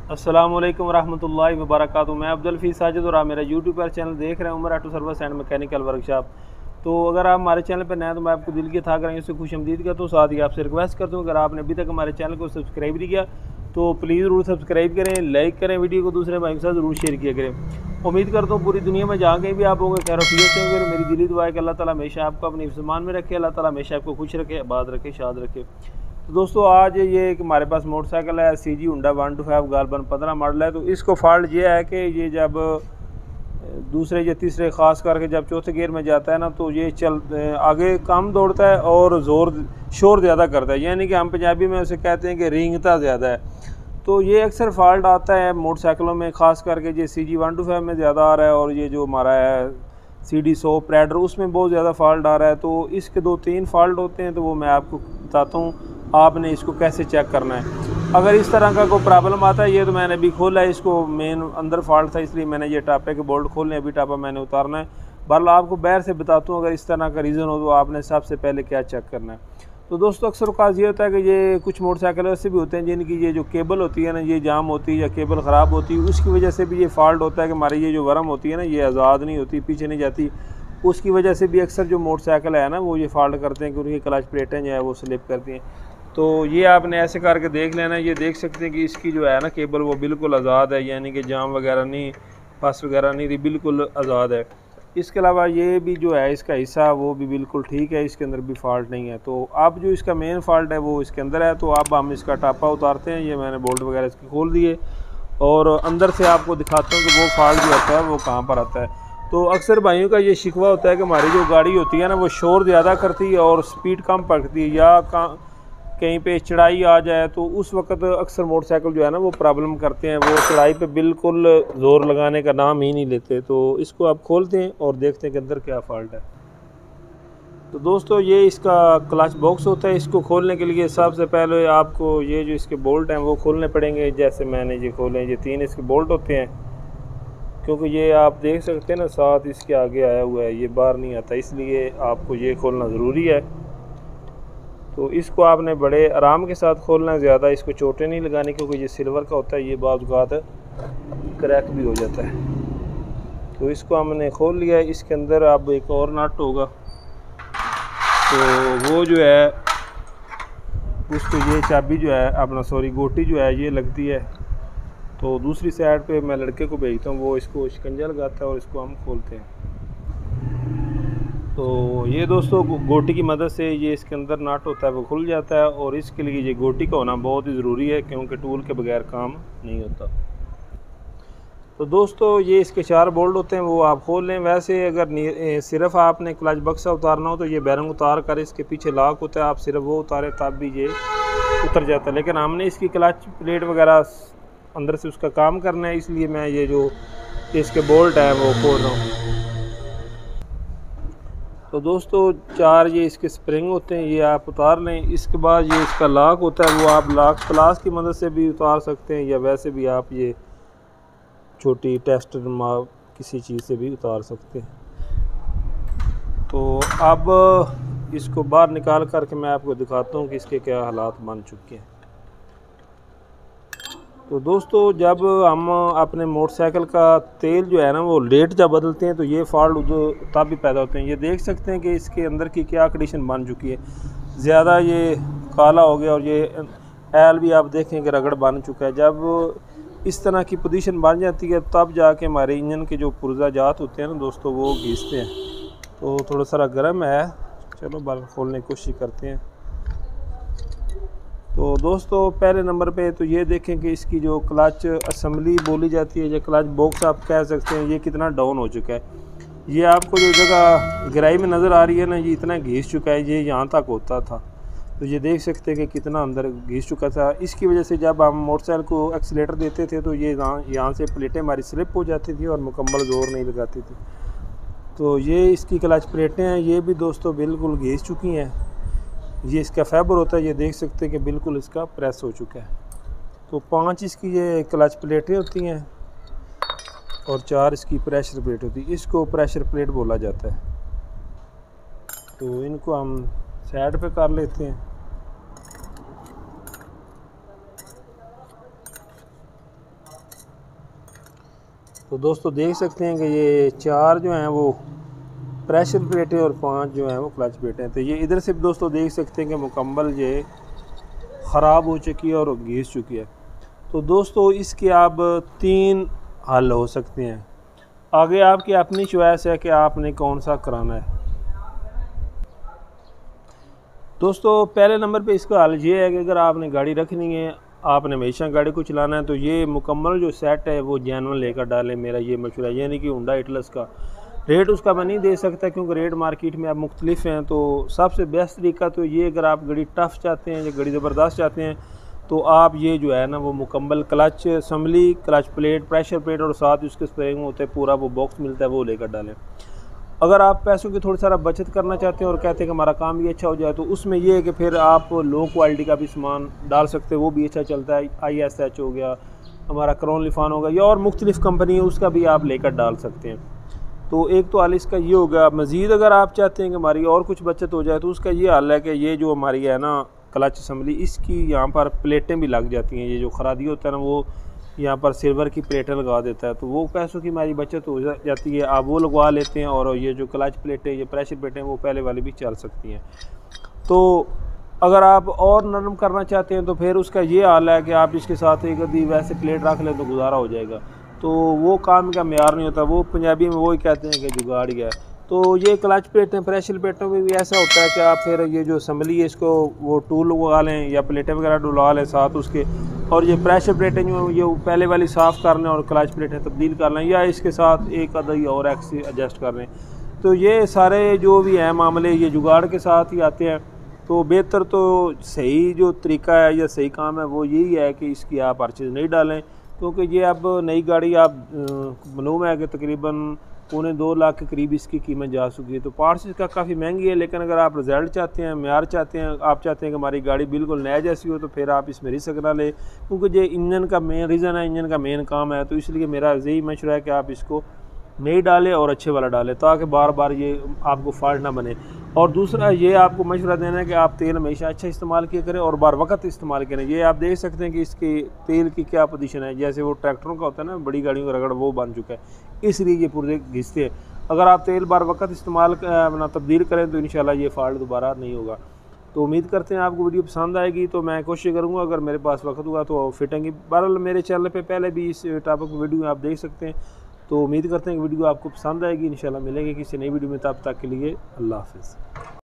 अस्सलामुअलैकुम रहमतुल्लाहि व बरकातुहू। मैं अब्दुल हफीज़ साजिद और आप मेरा यूट्यूब पर चैनल देख रहे हैं Umar auto service and mechanical workshop. तो अगर आप हमारे चैनल पर नए हैं तो मैं आपको दिल की था करेंगे उससे खुशअमदीद करता हूँ। साथ ही आपसे रिक्वेस्ट करता हूँ अगर आपने अभी तक हमारे चैनल को सब्सक्राइब नहीं किया तो प्लीज़ ज़रूर सब्सक्राइब करें, लाइक करें, वीडियो को दूसरे भाई के साथ ज़रूर शेयर किया करें। उम्मीद करता हूँ पूरी दुनिया में जहाँ कहीं भी आप होंगे खैरियत से होंगे। मेरी दिली दुआ है कि अल्लाह ताला हमेशा आपको अपनी हिफ्ज़-ए-मान में रखे, अल्लाह ताला हमेशा आपको खुश रखे, आबाद रखे, शाद रखे। तो दोस्तों आज ये एक हमारे पास मोटरसाइकिल है CG हुंडा 125 गालबन 15 मॉडल है। तो इसको फॉल्ट ये है कि ये जब दूसरे या तीसरे ख़ास करके जब चौथे गियर में जाता है ना तो ये आगे कम दौड़ता है और शोर ज़्यादा करता है, यानी कि हम पंजाबी में उसे कहते हैं कि रेंगता ज़्यादा है। तो ये अक्सर फॉल्ट आता है मोटरसाइकिलों में, ख़ास करके ये CG 125 में ज़्यादा आ रहा है और ये जो हमारा है CD 100 प्रेडर उसमें बहुत ज़्यादा फॉल्ट आ रहा है। तो इसके 2-3 फॉल्ट होते हैं, तो वो मैं आपको बताता हूँ आपने इसको कैसे चेक करना है। अगर इस तरह का कोई प्रॉब्लम आता है, ये तो मैंने अभी खोला है, इसको मेन अंदर फॉल्ट था इसलिए मैंने ये टापे के बोल्ट खोलने, अभी टापा मैंने उतारना है। बहरहाल आपको बाहर से बताता हूँ अगर इस तरह का रीज़न हो तो आपने सबसे पहले क्या चेक करना है। तो दोस्तों अक्सर औक़ात ये होता है कि ये कुछ मोटरसाइकिल ऐसे भी होते हैं जिनकी ये जो केबल होती है ना ये जाम होती है या केबल ख़राब होती है, उसकी वजह से भी ये फॉल्ट होता है कि हमारी ये जो वर्म होती है ना ये आज़ाद नहीं होती, पीछे नहीं जाती। उसकी वजह से भी अक्सर जो मोटरसाइकिल है ना वो ये फॉल्ट करते हैं कि उनकी क्लच प्लेटें जो है वो स्लिप करती हैं। तो ये आपने ऐसे करके देख लेना, ये देख सकते हैं कि इसकी जो है ना केबल वो बिल्कुल आज़ाद है, यानी कि जाम वगैरह नहीं, फस वगैरह नहीं रही, बिल्कुल आज़ाद है। इसके अलावा ये भी जो है इसका हिस्सा वो भी बिल्कुल ठीक है, इसके अंदर भी फॉल्ट नहीं है। तो अब जो इसका मेन फॉल्ट है वो इसके अंदर है। तो अब हम इसका टापा उतारते हैं, ये मैंने बोल्ट वगैरह इसके खोल दिए और अंदर से आपको दिखाता हूँ कि वो फॉल्ट जो होता है वो कहाँ पर आता है। तो अक्सर भाइयों का ये शिकवा होता है कि हमारी जो गाड़ी होती है ना वो शोर ज़्यादा करती है और स्पीड कम पकड़ती है, या कहीं पे चढ़ाई आ जाए तो उस वक्त अक्सर मोटरसाइकिल जो है ना वो प्रॉब्लम करते हैं, वो चढ़ाई पे बिल्कुल ज़ोर लगाने का नाम ही नहीं लेते। तो इसको आप खोलते हैं और देखते हैं कि अंदर क्या फॉल्ट है। तो दोस्तों ये इसका क्लच बॉक्स होता है, इसको खोलने के लिए सबसे पहले आपको ये जो इसके बोल्ट हैं वो खोलने पड़ेंगे। जैसे मैंने ये खोले, ये 3 इसके बोल्ट होते हैं, क्योंकि ये आप देख सकते हैं ना साथ इसके आगे आया हुआ है, ये बाहर नहीं आता, इसलिए आपको ये खोलना ज़रूरी है। तो इसको आपने बड़े आराम के साथ खोलना है, ज़्यादा इसको चोटें नहीं लगानी, क्योंकि ये सिल्वर का होता है, ये बाज़ औक़ात क्रैक भी हो जाता है। तो इसको हमने खोल लिया है। इसके अंदर अब एक और नट होगा, तो वो जो है उसको ये चाबी जो है अपना गोटी जो है ये लगती है। तो दूसरी साइड पे मैं लड़के को भेजता हूँ, वो इसको शिकंजा लगाता है और इसको हम खोलते हैं। तो ये दोस्तों गोटी की मदद से ये इसके अंदर नट होता है वो खुल जाता है, और इसके लिए ये गोटी का होना बहुत ही ज़रूरी है, क्योंकि टूल के बगैर काम नहीं होता। तो दोस्तों ये इसके 4 बोल्ट होते हैं, वो आप खोल लें। वैसे अगर सिर्फ आपने क्लच बक्सा उतारना हो तो ये बैरिंग उतार कर इसके पीछे लॉक होता है, आप सिर्फ वो उतारें तब भी ये उतर जाता है। लेकिन हमने इसकी क्लच प्लेट वगैरह अंदर से उसका काम करना है, इसलिए मैं ये जो इसके बोल्ट है वो खोल रहा हूँ। तो दोस्तों 4 ये इसके स्प्रिंग होते हैं, ये आप उतार लें। इसके बाद ये इसका लॉक होता है, वो आप लॉक प्लास की मदद से भी उतार सकते हैं, या वैसे भी आप ये छोटी टेस्टर किसी चीज़ से भी उतार सकते हैं। तो अब इसको बाहर निकाल करके मैं आपको दिखाता हूँ कि इसके क्या हालात बन चुके हैं। तो दोस्तों जब हम अपने मोटरसाइकिल का तेल जो है ना वो लेट जब बदलते हैं तो ये फॉल्ट तब भी पैदा होते हैं। ये देख सकते हैं कि इसके अंदर की क्या कंडीशन बन चुकी है, ज़्यादा ये काला हो गया, और ये एल भी आप देखें कि रगड़ बन चुका है। जब इस तरह की पोजीशन बन जाती है तब जाके हमारे इंजन के जो पुर्जा जात होते हैं ना दोस्तों वो घिसते हैं। तो थोड़ा सा गर्म है, चलो बाहर खोलने की कोशिश करते हैं। तो दोस्तों पहले नंबर पे तो ये देखें कि इसकी जो क्लच असेंबली बोली जाती है या क्लच बॉक्स आप कह सकते हैं, ये कितना डाउन हो चुका है। ये आपको जो जगह गहराई में नज़र आ रही है ना ये इतना घिस चुका है, ये यहाँ तक होता था। तो ये देख सकते हैं कि कितना अंदर घिस चुका था। इसकी वजह से जब हम मोटरसाइकिल को एक्सीलेटर देते थे तो ये यहाँ से प्लेटें हमारी स्लिप हो जाती थी और मुकम्मल ज़ोर नहीं लगाती थी। तो ये इसकी क्लच प्लेटें हैं, ये भी दोस्तों बिल्कुल घिस चुकी हैं। ये इसका फाइबर होता है, ये देख सकते हैं कि बिल्कुल इसका प्रेस हो चुका है। तो 5 इसकी ये क्लच प्लेटें होती हैं और 4 इसकी प्रेशर प्लेट होती है, इसको प्रेशर प्लेट बोला जाता है। तो इनको हम साइड पे कर लेते हैं। तो दोस्तों देख सकते हैं कि ये 4 जो हैं वो प्रेशर प्लेटें और 5 जो हैं वो क्लच प्लेटें हैं। तो ये इधर से दोस्तों देख सकते हैं कि मुकम्मल ये ख़राब हो चुकी है और घिस चुकी है। तो दोस्तों इसके अब 3 हल हो सकते हैं। आगे आपकी अपनी चॉइस है कि आपने कौन सा कराना है। दोस्तों पहले नंबर पे इसका हल ये है कि अगर आपने गाड़ी रखनी है, आपने हमेशा गाड़ी को चलाना है, तो ये मुकम्मल जो सेट है वो जेन्युइन लेकर डालें। मेरा ये मशवरा, यानी कि होंडा एटलस का रेट उसका मैं नहीं दे सकता क्योंकि रेट मार्केट में अब मुख्तलिफ हैं। तो सबसे बेस्ट तरीका तो ये, अगर आप गाड़ी टफ़ चाहते हैं या गाड़ी ज़बरदस्त चाहते हैं तो आप ये जो है ना वो मुकम्मल clutch assembly, clutch plate, pressure plate और साथ ही उसके स्पेयरिंग होते हैं, पूरा वो बॉक्स मिलता है, वो लेकर डालें। अगर आप पैसों की थोड़ी सारा बचत करना चाहते हैं और कहते हैं कि हमारा काम भी अच्छा हो जाए, तो उसमें ये है कि फिर आप लो क्वालिटी का भी सामान डाल सकते हैं, वो भी अच्छा चलता है। ISH हो गया, हमारा क्रॉन लिफान होगा, या और मुख्तलिफ़ कंपनी है, उसका भी आप लेकर डाल सकते हैं। तो एक तो हल इसका ये होगा। मज़ीद अगर आप चाहते हैं कि हमारी और कुछ बचत हो जाए, तो उसका ये हल है कि ये जो हमारी है ना क्लच असम्बली, इसकी यहाँ पर प्लेटें भी लग जाती हैं। ये जो खरादी होता है ना, वो यहाँ पर सिल्वर की प्लेटें लगा देता है, तो वो पैसों की हमारी बचत हो जाती है। आप वो लगवा लेते हैं और ये जो क्लच प्लेटें, ये प्रेशर प्लेटें, वो पहले वाली भी चल सकती हैं। तो अगर आप और नरम करना चाहते हैं तो फिर उसका ये हाल है कि आप इसके साथ एक आधी वैसे प्लेट रख लें तो गुजारा हो जाएगा। तो वो काम का मेयार नहीं होता, वो पंजाबी में वो ही कहते हैं कि जुगाड़ गया। तो ये क्लच प्लेटें, प्रेशर प्लेटों में भी ऐसा होता है कि आप फिर ये जो असम्बली है इसको वो टूल लगा लें या प्लेटें वगैरह डुला लें साथ उसके, और ये प्रेशर प्लेटें जो ये पहले वाली साफ़ कर लें और क्लच प्लेटें तब्दील कर लें, या इसके साथ एक आधा और एक्स एडजस्ट कर लें। तो ये सारे जो भी हैं मामले ये जुगाड़ के साथ ही आते हैं। तो बेहतर तो सही जो तरीका है या सही काम है वो यही है कि इसकी आप हर चीज़ नहीं डालें, क्योंकि ये अब नई गाड़ी आप मालूम है कि तकरीबन 2.25 लाख के करीब इसकी कीमत जा चुकी है। तो पार्ट्स इसका काफ़ी महंगी है, लेकिन अगर आप रिज़ल्ट चाहते हैं, म्यार चाहते हैं, आप चाहते हैं कि हमारी गाड़ी बिल्कुल नया जैसी हो, तो फिर आप इसमें रिस्क ना लें, क्योंकि ये इंजन का मेन रीज़न है, इंजन का मेन काम है। तो इसलिए मेरा यही मशवरा है कि आप इसको नहीं डालें और अच्छे वाला डालें, ताकि बार बार ये आपको फॉल्ट ना बने। और दूसरा ये आपको मशवरा देना है कि आप तेल हमेशा अच्छा इस्तेमाल किया करें और बार वक्त इस्तेमाल करें। ये आप देख सकते हैं कि इसके तेल की क्या पोजीशन है, जैसे वो ट्रैक्टरों का होता है ना, बड़ी गाड़ियों का रगड़ वो बन चुका है, इसलिए ये पूरे घिसते हैं। अगर आप तेल बार वक्त इस्तेमाल अपना तब्दील करें तो इंशाल्लाह ये फॉल्ट दोबारा नहीं होगा। तो उम्मीद करते हैं आपको वीडियो पसंद आएगी। तो मैं कोशिश करूँगा अगर मेरे पास वक्त हुआ तो फिटेंगी। बहरहाल मेरे चैनल पे पहले भी इस टॉपिक वीडियो आप देख सकते हैं। तो उम्मीद करते हैं कि वीडियो आपको पसंद आएगी। इंशाल्लाह मिलेंगे किसी नई वीडियो में, तब तक के लिए अल्लाह हाफ़िज़।